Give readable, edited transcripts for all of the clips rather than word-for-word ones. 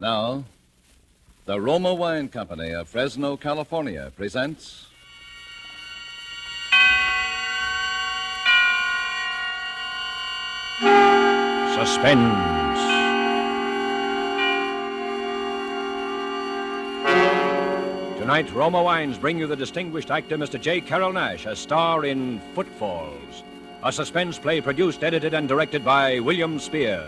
Now, the Roma Wine Company of Fresno, California presents... Suspense. Tonight, Roma Wines bring you the distinguished actor Mr. J. Carroll Nash as star in Footfalls, a suspense play produced, edited, and directed by William Spear.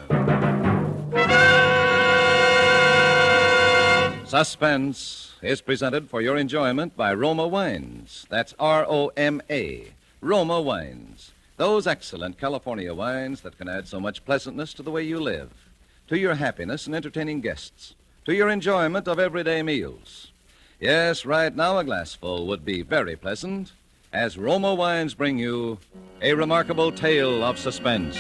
Suspense is presented for your enjoyment by Roma Wines. That's R-O-M-A. Roma Wines. Those excellent California wines that can add so much pleasantness to the way you live, to your happiness in entertaining guests, to your enjoyment of everyday meals. Yes, right now a glassful would be very pleasant as Roma Wines bring you a remarkable tale of suspense.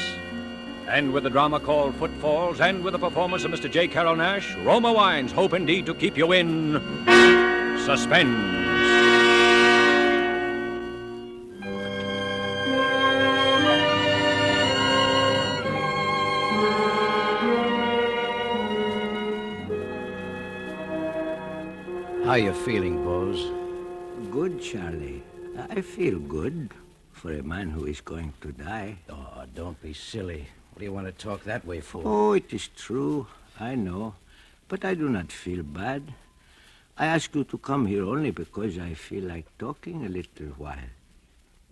And with the drama called Footfalls and with the performance of Mr. J. Carroll Nash, Roma Wines hope indeed to keep you in suspense. How you feeling, Bose? Good, Charlie. I feel good for a man who is going to die. Oh, don't be silly. What do you want to talk that way for? Oh, it is true. I know. But I do not feel bad. I asked you to come here only because I feel like talking a little while.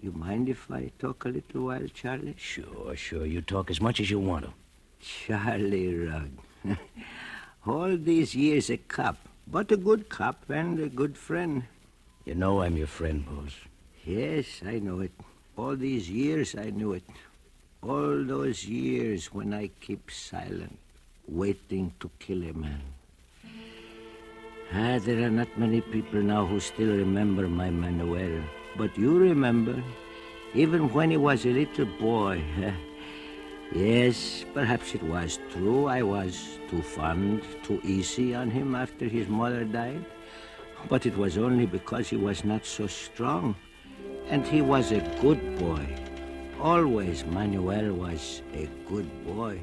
You mind if I talk a little while, Charlie? Sure. You talk as much as you want to. Charlie Rugg. All these years a cop, but a good cop and a good friend. You know I'm your friend, Bose. Yes, I know it. All these years I knew it. All those years when I keep silent, waiting to kill a man. There are not many people now who still remember my Manuel. But you remember, even when he was a little boy. Yes, perhaps it was true. I was too fond, too easy on him after his mother died. But it was only because he was not so strong. And he was a good boy. Always Manuel was a good boy.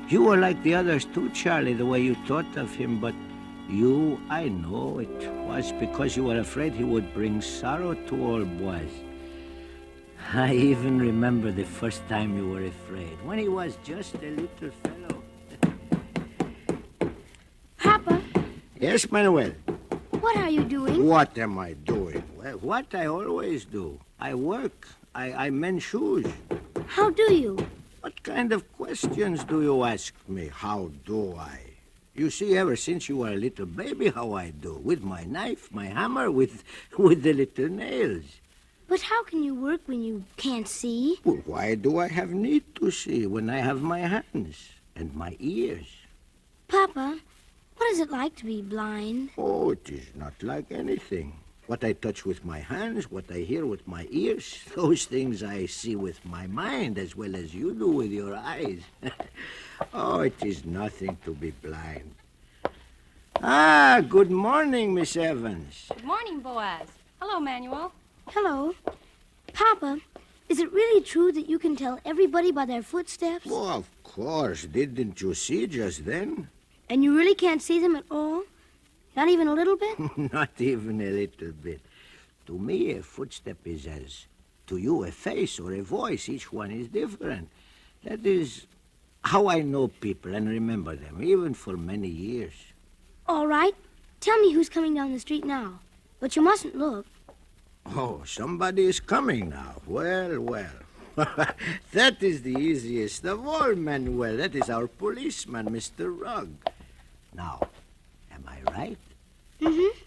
You were like the others too, Charlie, the way you thought of him, but you, I know it was because you were afraid he would bring sorrow to all boys. I even remember the first time you were afraid, when he was just a little fellow. Papa? Yes, Manuel? What are you doing? What am I doing? Well, what I always do. I work. I mend shoes. How do you? What kind of questions do you ask me? How do I? You see, ever since you were a little baby, how I do. With my knife, my hammer, with the little nails. But how can you work when you can't see? Well, why do I have need to see when I have my hands and my ears? Papa, what is it like to be blind? Oh, it is not like anything. What I touch with my hands, what I hear with my ears, those things I see with my mind as well as you do with your eyes. Oh, it is nothing to be blind. Good morning, Miss Evans. Good morning, Boaz. Hello, Manuel. Hello. Papa, is it really true that you can tell everybody by their footsteps? Oh, of course. Didn't you see just then? And you really can't see them at all? Not even a little bit? Not even a little bit. To me, a footstep is as to you a face or a voice. Each one is different. That is how I know people and remember them, even for many years. All right. Tell me who's coming down the street now. But you mustn't look. Oh, somebody is coming now. Well. That is the easiest of all, Manuel. That is our policeman, Mr. Rugg. Now, am I right? Mm-hmm.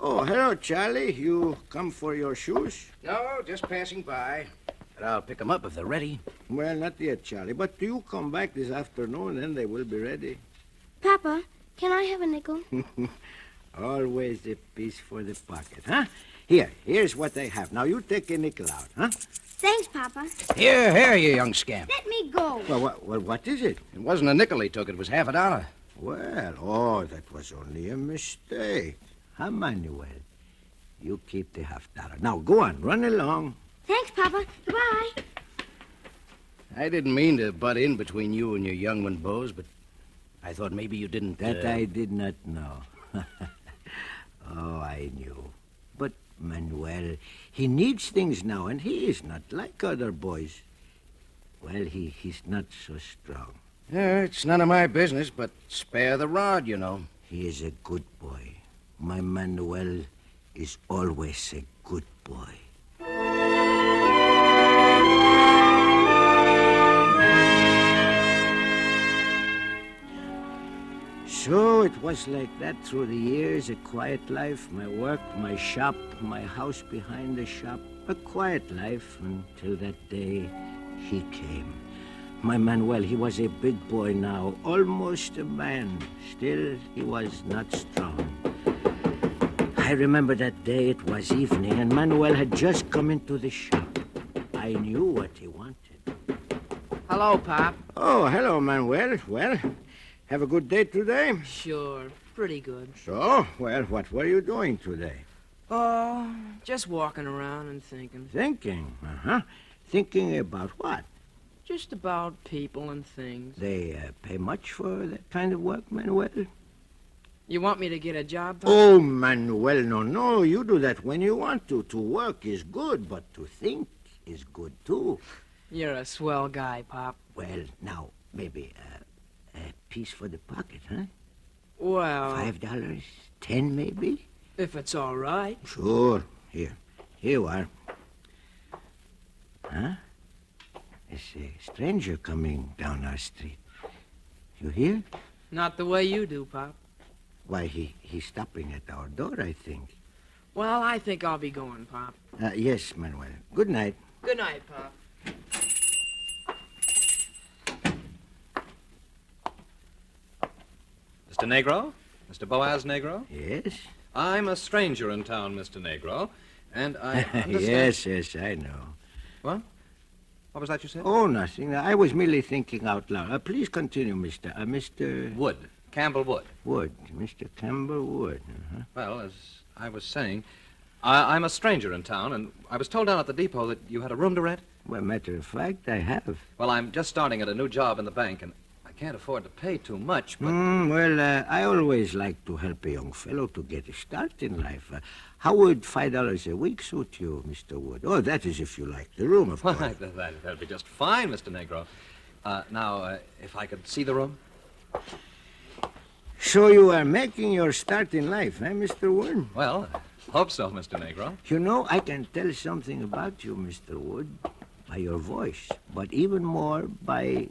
Oh, hello, Charlie. You come for your shoes? No, just passing by. But I'll pick them up if they're ready. Well, not yet, Charlie. But you come back this afternoon, then they will be ready. Papa, can I have a nickel? Always a piece for the pocket, huh? Here's what I have. Now, you take a nickel out, huh? Thanks, Papa. Here, you young scamp. Let me go. Well, what is it? It wasn't a nickel he took. It was $50. Well, that was only a mistake. Huh, Manuel? You keep the $50. Now, go on. Run along. Thanks, Papa. Goodbye. I didn't mean to butt in between you and your young one, Bose, but I thought maybe you didn't... That I did not know. Oh, I knew. But Manuel, he needs things now, and he is not like other boys. Well, he's not so strong. Yeah, it's none of my business, but spare the rod, you know. He is a good boy. My Manuel is always a good boy. So it was like that through the years, a quiet life, my work, my shop, my house behind the shop, a quiet life until that day he came. My Manuel, he was a big boy now, almost a man. Still, he was not strong. I remember that day, it was evening, and Manuel had just come into the shop. I knew what he wanted. Hello, Pop. Oh, hello, Manuel. Well, have a good day today? Sure, pretty good. So, well, what were you doing today? Oh, just walking around and thinking. Thinking, Thinking about what? Just about people and things. They pay much for that kind of work, Manuel? You want me to get a job, Pop? Oh, Manuel, no. You do that when you want to. To work is good, but to think is good, too. You're a swell guy, Pop. Well, now, maybe a piece for the pocket, huh? Well... $5, 10 maybe? If it's all right. Sure. Here you are. Huh? There's a stranger coming down our street. You hear? Not the way you do, Pop. Why, he's stopping at our door, I think. Well, I think I'll be going, Pop. Yes, Manuel. Good night. Good night, Pop. Mr. Negro? Mr. Boaz Negro? Yes? I'm a stranger in town, Mr. Negro, and I understand... Yes, I know. What? What was that you said? Oh, nothing. I was merely thinking out loud. Please continue, Mr. Wood. Campbell Wood. Wood. Mr. Campbell Wood. Well, as I was saying, I'm a stranger in town, and I was told down at the depot that you had a room to rent. Well, matter of fact, I have. Well, I'm just starting at a new job in the bank, and I can't afford to pay too much, but... I always like to help a young fellow to get a start in life. How would $5 a week suit you, Mr. Wood? Oh, that is if you like the room, of course. Why, that'll be just fine, Mr. Negro. Now, if I could see the room? So you are making your start in life, Mr. Wood? Well, hope so, Mr. Negro. You know, I can tell something about you, Mr. Wood, by your voice, but even more by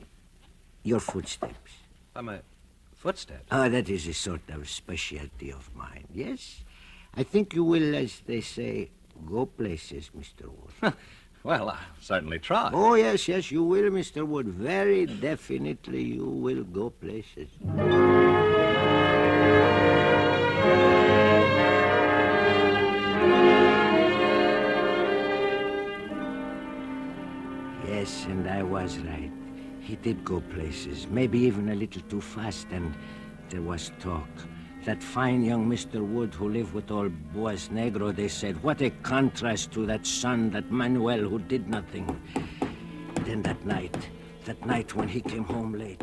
your footsteps. By my footsteps? Oh, that is a sort of specialty of mine, yes? I think you will, as they say, go places, Mr. Wood. Well, I'll certainly try. Oh, yes, you will, Mr. Wood. Very definitely you will go places. Yes, and I was right. He did go places, maybe even a little too fast, and there was talk. That fine young Mr. Wood who lived with old Boaz Negro, they said, what a contrast to that son, that Manuel, who did nothing. Then that night when he came home late.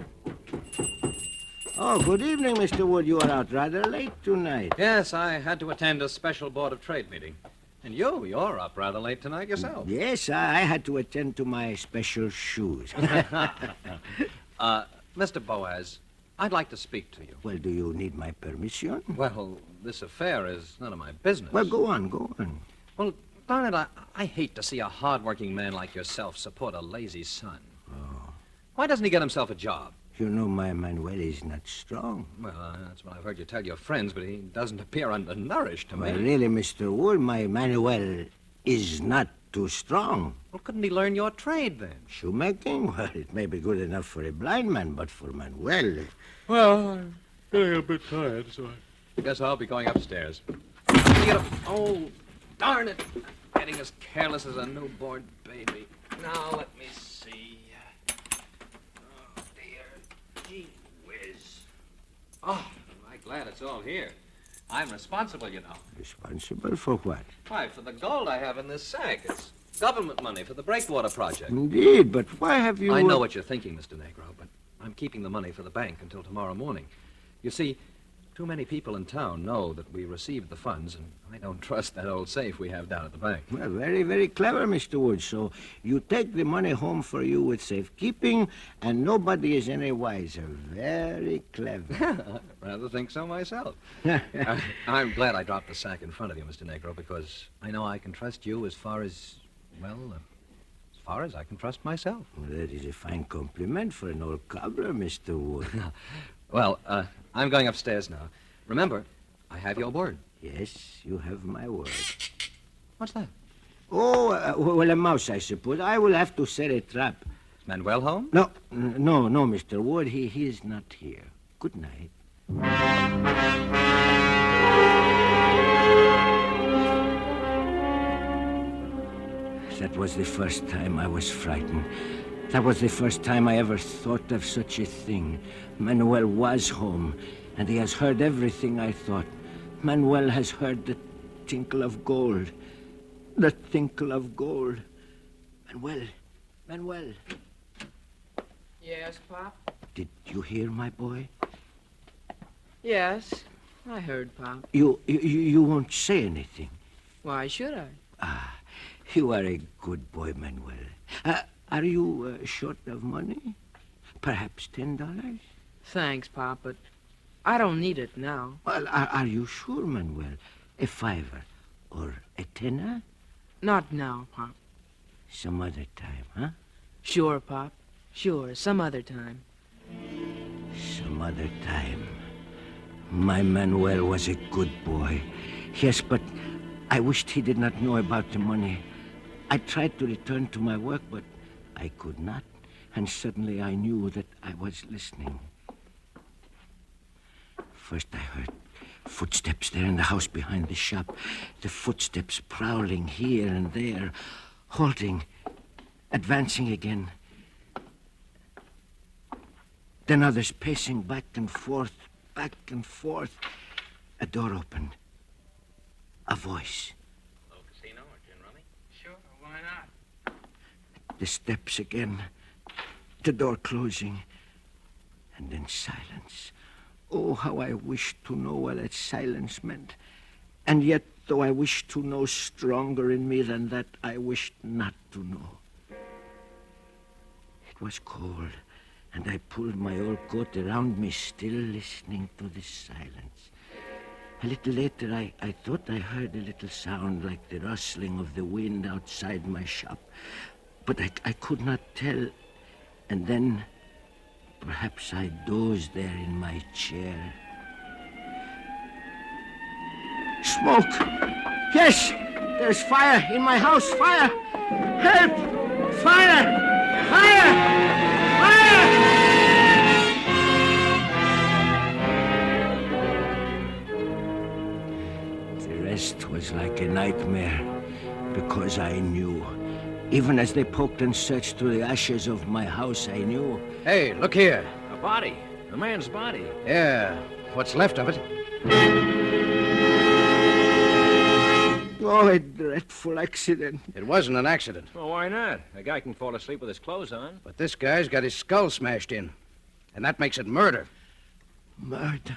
Oh, good evening, Mr. Wood. You are out rather late tonight. Yes, I had to attend a special Board of Trade meeting. And you're up rather late tonight yourself. Yes, I had to attend to my special shoes. Mr. Boaz, I'd like to speak to you. Well, do you need my permission? Well, this affair is none of my business. Well, go on. Well, darn it, I hate to see a hard-working man like yourself support a lazy son. Oh. Why doesn't he get himself a job? You know, my Manuel is not strong. Well, that's what I've heard you tell your friends, but he doesn't appear undernourished to me. Well, really, Mr. Wood, my Manuel is not too strong. Well, couldn't he learn your trade, then? Shoemaking? Well, it may be good enough for a blind man, but for Manuel... Well, I'm feeling a bit tired, so I guess I'll be going upstairs. Oh, darn it. Getting as careless as a newborn baby. Now, let me see. Oh, dear. Gee whiz. Oh, am I glad it's all here. I'm responsible, you know. Responsible for what? Why, for the gold I have in this sack. It's government money for the breakwater project. Indeed, but why have you... I know what you're thinking, Mr. Negro, but I'm keeping the money for the bank until tomorrow morning. You see, too many people in town know that we received the funds, and I don't trust that old safe we have down at the bank. Well, very, very clever, Mr. Wood. So you take the money home for you with safekeeping, and nobody is any wiser. Very clever. I rather think so myself. I'm glad I dropped the sack in front of you, Mr. Negro, because I know I can trust you as far as I can trust myself. Well, that is a fine compliment for an old cobbler, Mr. Wood. Well, I'm going upstairs now. Remember, I have your word. Yes, you have my word. What's that? Oh, well, a mouse, I suppose. I will have to set a trap. Is Manuel home? No, Mr. Wood. He is not here. Good night. That was the first time I was frightened. That was the first time I ever thought of such a thing. Manuel was home, and he has heard everything I thought. Manuel has heard the tinkle of gold. The tinkle of gold. Manuel. Yes, Pop? Did you hear, my boy? Yes, I heard, Pop. You won't say anything. Why should I? You are a good boy, Manuel. Are you short of money? Perhaps $10? Thanks, Pop, but I don't need it now. Well, are you sure, Manuel? A $5 or a $10? Not now, Pop. Some other time, huh? Sure, Pop. Sure, some other time. Some other time. My Manuel was a good boy. Yes, but I wished he did not know about the money. I tried to return to my work, but I could not. And suddenly I knew that I was listening. First I heard footsteps there in the house behind the shop. The footsteps prowling here and there, halting, advancing again. Then others pacing back and forth, back and forth. A door opened. A voice. Hello, casino or gin rummy? Sure, why not? The steps again. The door closing. And then silence. Oh, how I wished to know what that silence meant. And yet, though I wished to know stronger in me than that, I wished not to know. It was cold, and I pulled my old coat around me, still listening to the silence. A little later, I thought I heard a little sound like the rustling of the wind outside my shop. But I could not tell. And then, perhaps I dozed there in my chair. Smoke! Yes! There's fire in my house! Fire! Help! Fire! Fire! Fire! The rest was like a nightmare, because I knew. Even as they poked and searched through the ashes of my house, I knew. Hey, look here. A body. A man's body. Yeah, what's left of it. Oh, a dreadful accident. It wasn't an accident, Well, why not? A guy can fall asleep with his clothes on. but this guy's got his skull smashed in. And that makes it murder. Murder.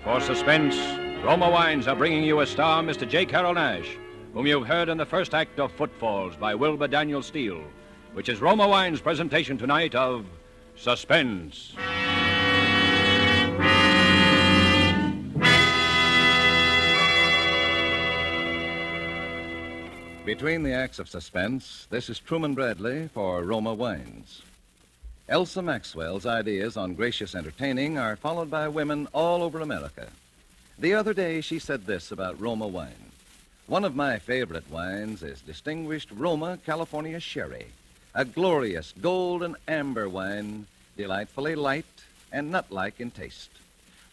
For Suspense, Roma Wines are bringing you a star, Mr. J. Carroll Nash, whom you've heard in the first act of Footfalls by Wilbur Daniel Steele, which is Roma Wines' presentation tonight of Suspense. Between the acts of Suspense, this is Truman Bradley for Roma Wines. Elsa Maxwell's ideas on gracious entertaining are followed by women all over America. The other day, she said this about Roma wine. One of my favorite wines is distinguished Roma California Sherry, a glorious gold and amber wine, delightfully light and nut-like in taste.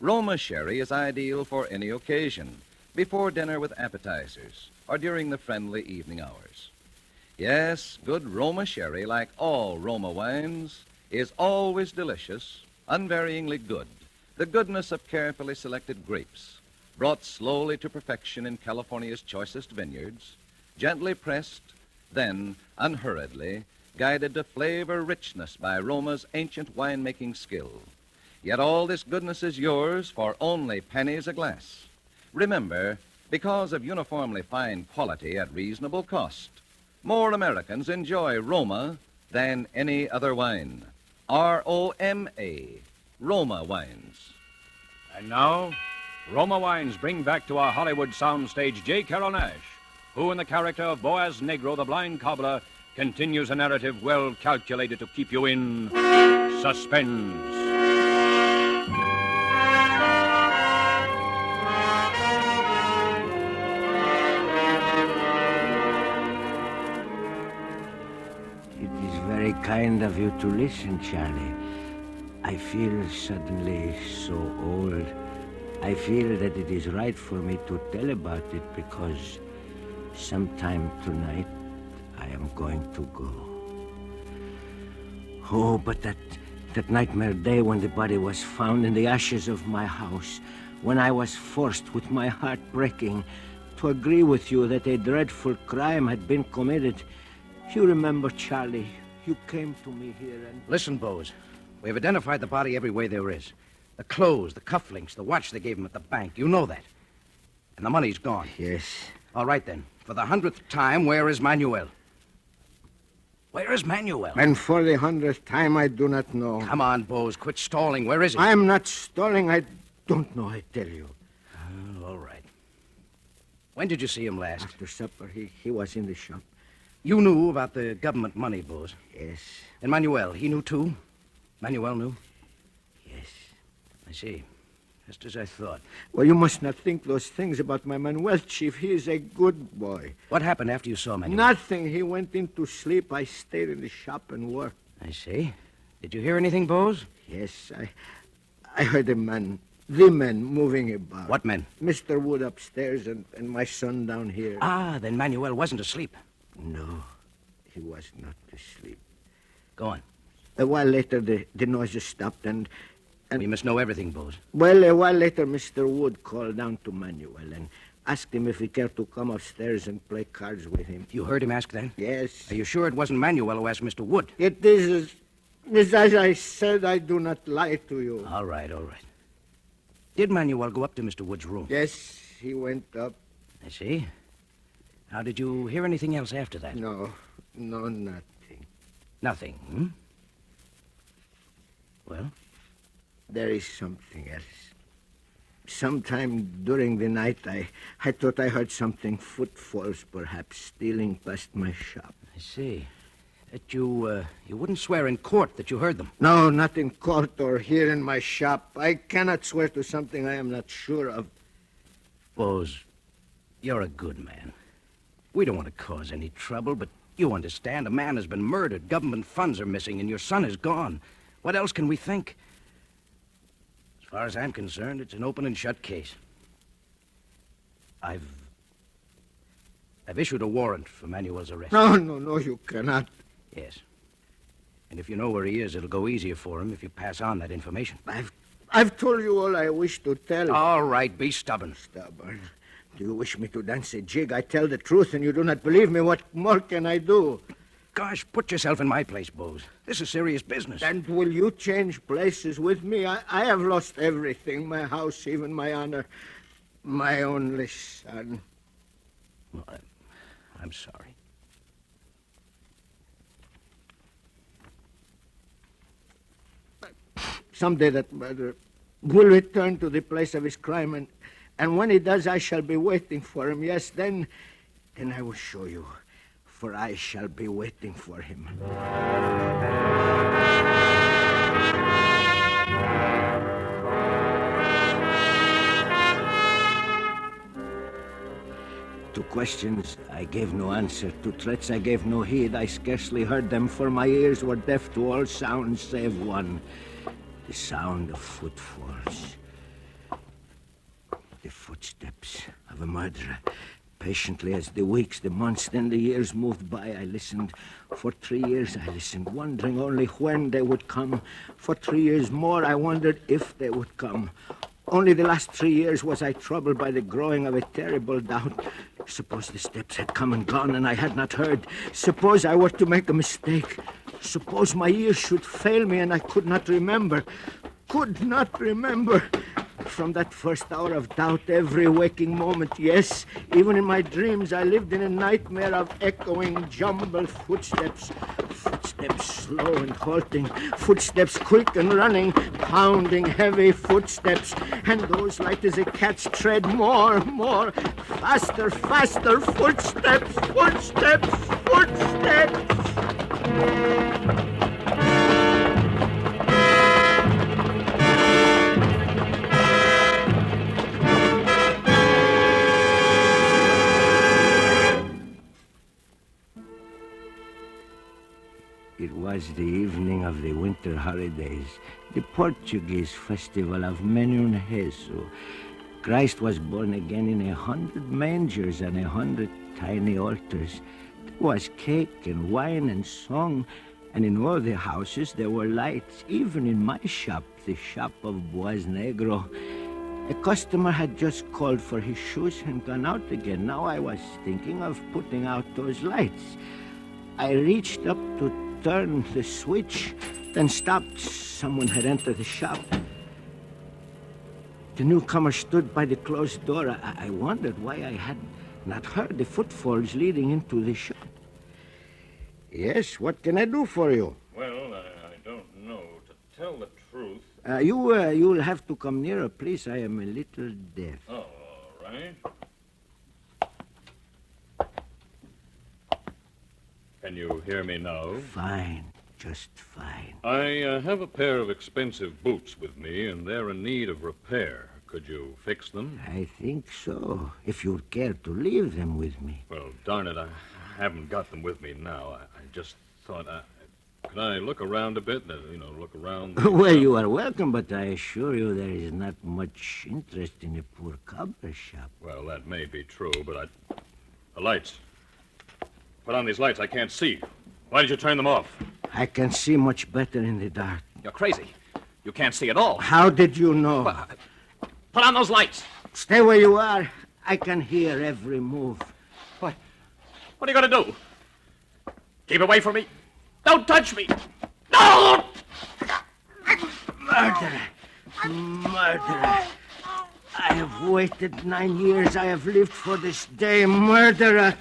Roma Sherry is ideal for any occasion, before dinner with appetizers, or during the friendly evening hours. Yes, good Roma Sherry, like all Roma wines, is always delicious, unvaryingly good, the goodness of carefully selected grapes, brought slowly to perfection in California's choicest vineyards, gently pressed, then unhurriedly guided to flavor richness by Roma's ancient winemaking skill. Yet all this goodness is yours for only pennies a glass. Remember, because of uniformly fine quality at reasonable cost, more Americans enjoy Roma than any other wine. R-O-M-A, Roma wines. And now, Roma Wines bring back to our Hollywood soundstage J. Carrol Naish, who, in the character of Boaz Negro, the blind cobbler, continues a narrative well calculated to keep you in suspense. It is very kind of you to listen, Charlie. I feel suddenly so old. I feel that it is right for me to tell about it because sometime tonight I am going to go. Oh, but that nightmare day when the body was found in the ashes of my house, when I was forced, with my heart breaking, to agree with you that a dreadful crime had been committed. You remember, Charlie, you came to me here and... Listen, Bose. We have identified the body every way there is. The clothes, the cufflinks, the watch they gave him at the bank. You know that. And the money's gone. Yes. All right, then. For the 100th time, where is Manuel? Where is Manuel? And for the 100th time, I do not know. Come on, Bose. Quit stalling. Where is he? I am not stalling. I don't know, I tell you. Oh, all right. When did you see him last? After supper, he was in the shop. You knew about the government money, Bose. Yes. And Manuel, he knew too? Manuel knew? Yes. I see. Just as I thought. Well, you must not think those things about my Manuel, Chief. He is a good boy. What happened after you saw Manuel? Nothing. He went into sleep. I stayed in the shop and worked. I see. Did you hear anything, Bose? Yes, I heard the men moving about. What men? Mr. Wood upstairs and my son down here. Ah, then Manuel wasn't asleep. No, he was not asleep. Go on. A while later, the noises stopped and... We must know everything, Bose. Well, a while later, Mr. Wood called down to Manuel and asked him if he cared to come upstairs and play cards with him. You heard him ask that? Yes. Are you sure it wasn't Manuel who asked Mr. Wood? It is as I said. I do not lie to you. All right, all right. Did Manuel go up to Mr. Wood's room? Yes, he went up. I see. Now, did you hear anything else after that? No, nothing. Nothing, hmm? Well? There is something else. Sometime during the night, I thought I heard something, footfalls perhaps, stealing past my shop. I see. That you wouldn't swear in court that you heard them? No, not in court or here in my shop. I cannot swear to something I am not sure of. Bose, you're a good man. We don't want to cause any trouble, but you understand a man has been murdered, government funds are missing, and your son is gone. What else can we think? As far as I'm concerned, it's an open and shut case. I've issued a warrant for Manuel's arrest. No, you cannot. Yes. And if you know where he is, it'll go easier for him if you pass on that information. I've told you all I wish to tell. All right, be stubborn. Stubborn? Do you wish me to dance a jig? I tell the truth and you do not believe me. What more can I do? Gosh, put yourself in my place, Bose. This is serious business. And will you change places with me? I have lost everything. My house, even my honor. My only son. Well, I'm sorry. Someday that murderer will return to the place of his crime, and when he does, I shall be waiting for him. Yes, then I will show you, for I shall be waiting for him. To questions, I gave no answer. To threats, I gave no heed. I scarcely heard them, for my ears were deaf to all sounds save one. The sound of footfalls. The footsteps of a murderer. Patiently as the weeks, the months, then the years moved by, I listened. For 3 years I listened, wondering only when they would come. For 3 years more I wondered if they would come. Only the last 3 years was I troubled by the growing of a terrible doubt. Suppose the steps had come and gone and I had not heard. Suppose I were to make a mistake. Suppose my ears should fail me and I could not remember. Could not remember. From that first hour of doubt, every waking moment, yes, even in my dreams, I lived in a nightmare of echoing, jumbled footsteps. Footsteps slow and halting, footsteps quick and running, pounding heavy footsteps, and those light as a cat's tread, more, faster, footsteps, footsteps. It was the evening of the winter holidays, the Portuguese festival of Menunheso. Christ was born again in 100 mangers and 100 tiny altars. There was cake and wine and song, and in all the houses there were lights, even in my shop, the shop of Boaz Negro. A customer had just called for his shoes and gone out again. Now I was thinking of putting out those lights. I reached up to turn the switch, then stopped. Someone had entered the shop. The newcomer stood by the closed door. I wondered why I had not heard the footfalls leading into the shop. Yes, what can I do for you? Well, I don't know. To tell the truth... You'll have to come nearer, please. I am a little deaf. Oh, all right. Can you hear me now? Fine, just fine. I have a pair of expensive boots with me, and they're in need of repair. Could you fix them? I think so, if you'd care to leave them with me. Well, darn it, I haven't got them with me now. I just thought could I look around a bit? Look around. Well, you are welcome, but I assure you there is not much interest in a poor cobbler shop. Well, that may be true, but the lights. Put on these lights. I can't see. Why did you turn them off? I can see much better in the dark. You're crazy. You can't see at all. How did you know? Well, put on those lights. Stay where you are. I can hear every move. What are you going to do? Keep away from me. Don't touch me. No! Murderer. Murderer. I have waited 9 years. I have lived for this day. Murderer.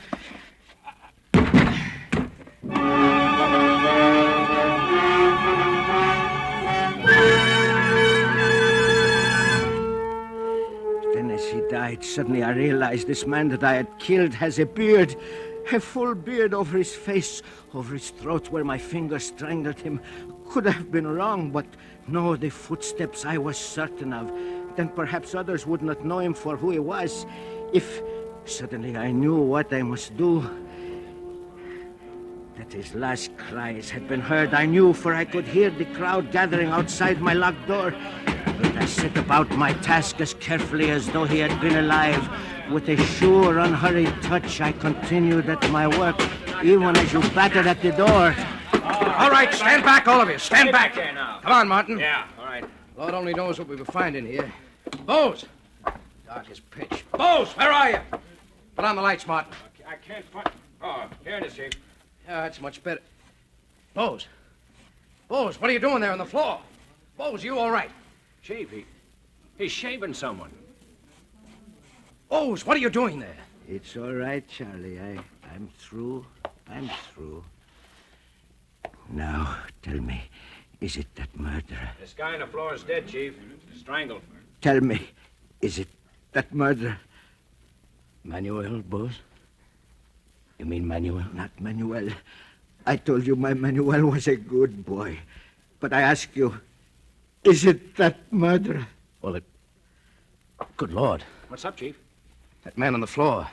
Died. Suddenly I realized this man that I had killed has a beard, a full beard over his face, over his throat where my fingers strangled him. Could I have been wrong, but no, the footsteps I was certain of. Then perhaps others would not know him for who he was. If suddenly I knew what I must do. That his last cries had been heard, I knew, for I could hear the crowd gathering outside my locked door. But I set about my task as carefully as though he had been alive. With a sure, unhurried touch, I continued at my work, even as you battered at the door. All right, stand back, all of you. Stand back. There now. Come on, Martin. Yeah, all right. Lord only knows what we will find in here. Bose! Dark as pitch. Bose, where are you? Put on the lights, Martin. I can't find... Oh, here it is, Chief. Yeah, that's much better. Bose! Bose, what are you doing there on the floor? Bose, you all right? Chief, he's shaving someone. Bose, what are you doing there? It's all right, Charlie. I'm through. I'm through. Now, tell me, is it that murderer? This guy on the floor is dead, Chief. Strangled. Tell me, is it that murderer? Manuel, Bose? You mean Manuel? Not Manuel. I told you my Manuel was a good boy. But I ask you, is it that murderer? Well, good Lord. What's up, Chief? That man on the floor.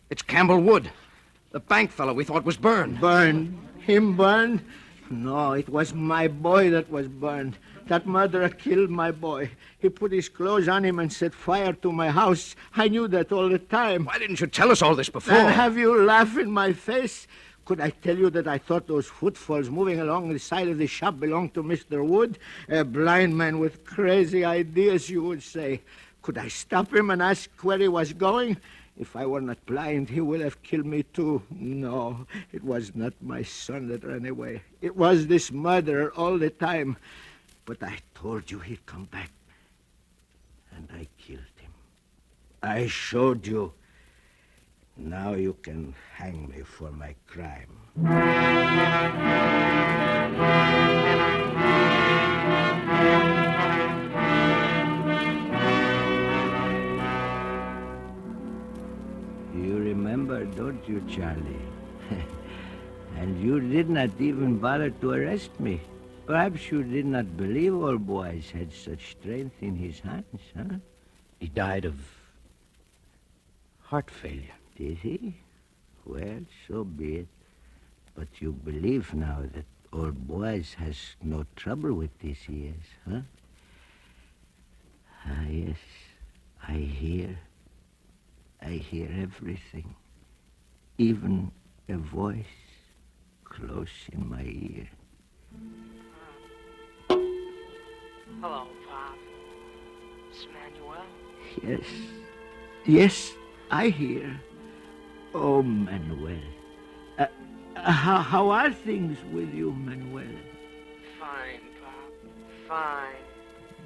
It's Campbell Wood. The bank fellow we thought was burned. Burned? Him burned? No, it was my boy that was burned. That murderer killed my boy. He put his clothes on him and set fire to my house. I knew that all the time. Why didn't you tell us all this before? And have you laugh in my face? Could I tell you that I thought those footfalls moving along the side of the shop belonged to Mr. Wood? A blind man with crazy ideas, you would say. Could I stop him and ask where he was going? If I were not blind, he would have killed me too. No, it was not my son that ran away. It was this murderer all the time. But I told you he'd come back. And I killed him. I showed you. Now you can hang me for my crime. You remember, don't you, Charlie? And you did not even bother to arrest me. Perhaps you did not believe old boys had such strength in his hands, huh? He died of heart failure. Did he? Well, so be it. But you believe now that old boys has no trouble with disease, huh? Ah, yes, I hear. I hear everything. Even a voice close in my ear. Hello, Pop. It's Manuel. Yes. Yes, I hear. Oh, Manuel. How are things with you, Manuel? Fine, Pop. Fine.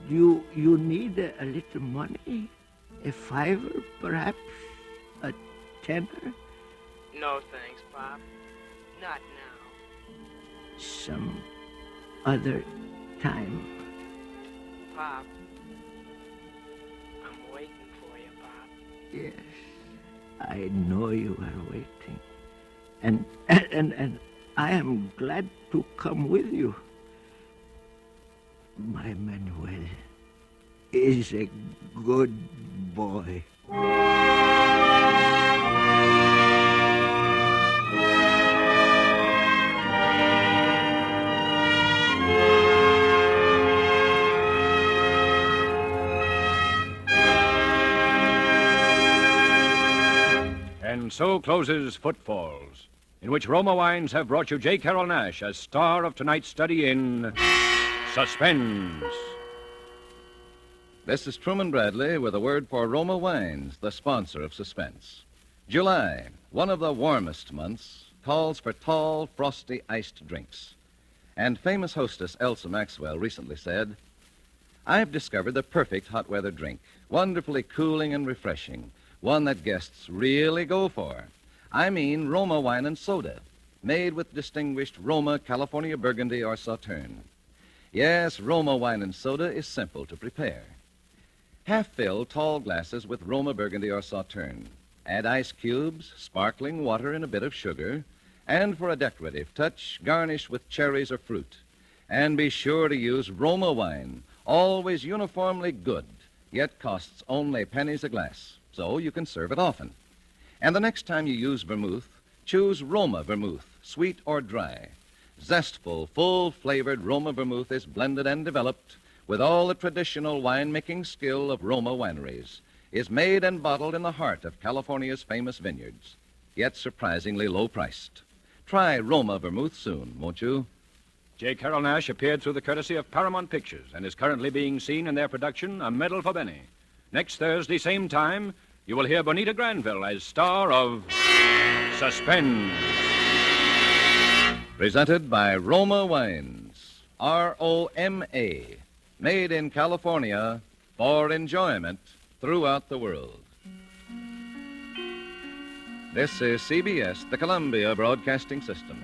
You need a little money? A $5, perhaps? A $10? No thanks, Pop. Not now. Some other time. Pop. I'm waiting for you, Pop. Yes, I know you are waiting. And I am glad to come with you. My Manuel is a good boy. And so closes Footfalls, in which Roma Wines have brought you J. Carrol Naish as star of tonight's study in Suspense. This is Truman Bradley with a word for Roma Wines, the sponsor of Suspense. July, one of the warmest months, calls for tall, frosty iced drinks. And famous hostess Elsa Maxwell recently said, "I've discovered the perfect hot weather drink, wonderfully cooling and refreshing, one that guests really go for. I mean Roma wine and soda, made with distinguished Roma California Burgundy or Sauterne. Yes, Roma wine and soda is simple to prepare. Half-fill tall glasses with Roma Burgundy or Sauterne. Add ice cubes, sparkling water, and a bit of sugar. And for a decorative touch, garnish with cherries or fruit. And be sure to use Roma wine, always uniformly good, yet costs only pennies a glass, so you can serve it often. And the next time you use vermouth, choose Roma vermouth, sweet or dry. Zestful, full-flavored Roma vermouth is blended and developed with all the traditional wine-making skill of Roma wineries, is made and bottled in the heart of California's famous vineyards, yet surprisingly low-priced. Try Roma vermouth soon, won't you?" J. Carrol Naish appeared through the courtesy of Paramount Pictures and is currently being seen in their production, A Medal for Benny. Next Thursday, same time, you will hear Bonita Granville as star of Suspense. Presented by Roma Wines, R-O-M-A, made in California for enjoyment throughout the world. This is CBS, the Columbia Broadcasting System.